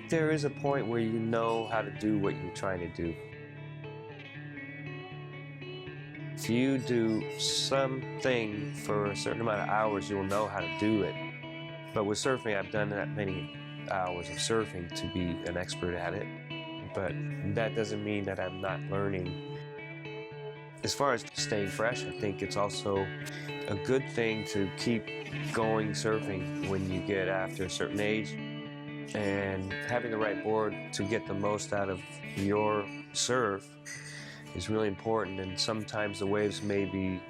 there is a point where you know how to do what you're trying to do. If you do something for a certain amount of hours, you'll know how to do it. But with surfing, I've done that many hours of surfing to be an expert at it. But that doesn't mean that I'm not learning. As far as staying fresh, I think it's also a good thing to keep going surfing when you get after a certain age. And having the right board to get the most out of your surf is really important, and sometimes the waves may be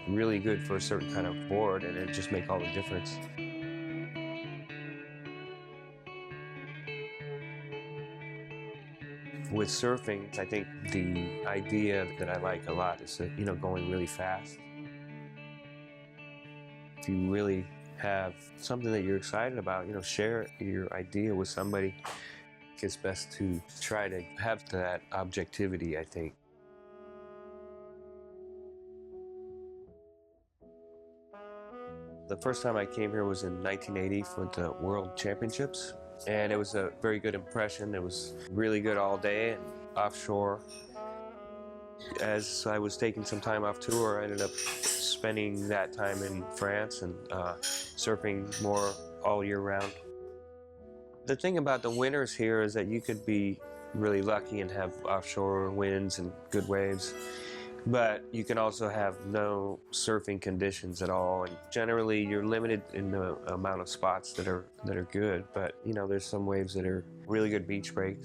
really good for a certain kind of board, and it just make all the difference. With surfing, I think the idea that I like a lot is that, going really fast. If you really have something that you're excited about, share your idea with somebody. It's best to try to have that objectivity, I think. The first time I came here was in 1980 for the World Championships, and it was a very good impression. It was really good all day and offshore. As I was taking some time off tour, I ended up spending that time in France and surfing more all year round. The thing about the winters here is that you could be really lucky and have offshore winds and good waves, but you can also have no surfing conditions at all, and generally you're limited in the amount of spots that are good, but there's some waves that are really good beach breaks.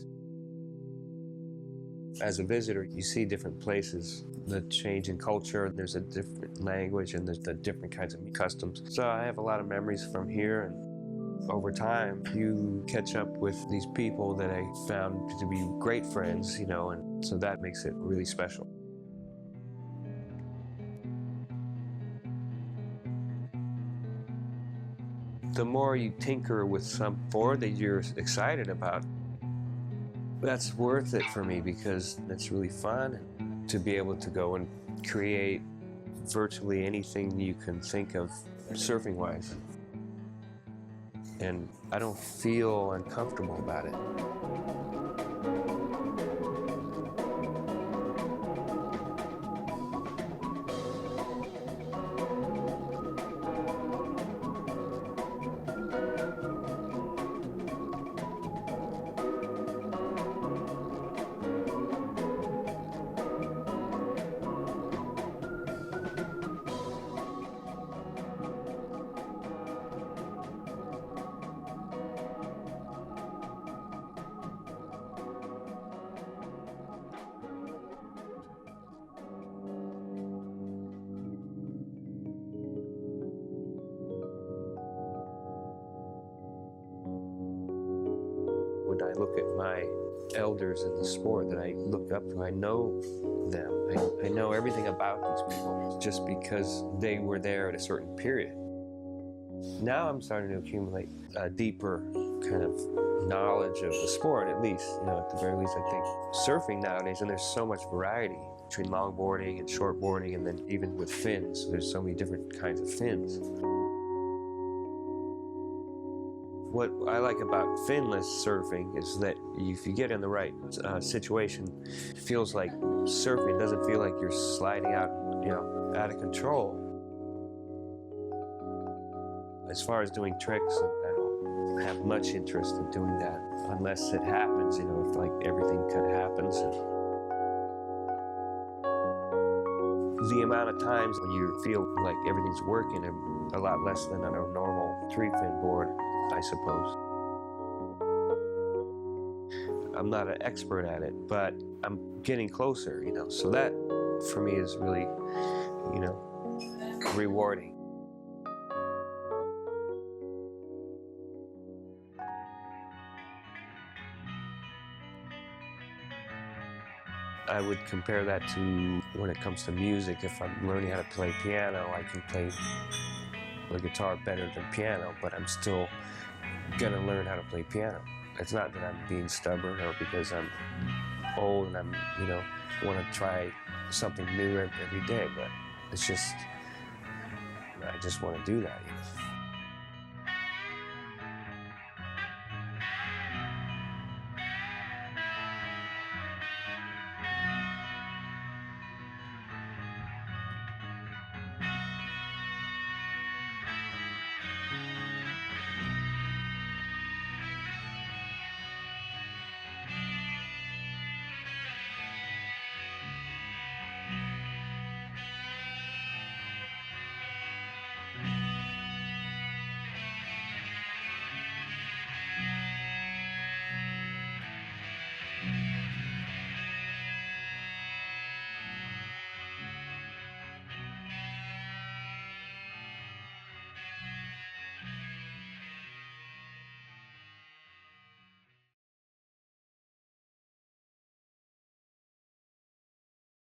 As a visitor, you see different places, the change in culture, there's a different language, and there's the different kinds of customs. So I have a lot of memories from here, and over time you catch up with these people that I found to be great friends, and so that makes it really special. The more you tinker with some board that you're excited about, that's worth it for me, because it's really fun to be able to go and create virtually anything you can think of surfing-wise. And I don't feel uncomfortable about it. When I look at my elders in the sport that I look up to, I know them. I know everything about these people just because they were there at a certain period. Now I'm starting to accumulate a deeper kind of knowledge of the sport, at least, at the very least. I think surfing nowadays, and there's so much variety between longboarding and shortboarding, and then even with fins, there's so many different kinds of fins. What I like about finless surfing is that if you get in the right situation, it feels like surfing. It doesn't feel like you're sliding out, out of control. As far as doing tricks, I don't have much interest in doing that unless it happens, if like everything kind of happens. And the amount of times when you feel like everything's working are a lot less than on a normal three-fin board, I suppose. I'm not an expert at it, but I'm getting closer, so that for me is really, rewarding. I would compare that to when it comes to music. If I'm learning how to play piano, I can play the guitar better than piano, but I'm still gonna learn how to play piano. It's not that I'm being stubborn or because I'm old and I'm, want to try something new every day, but it's just, I just want to do that,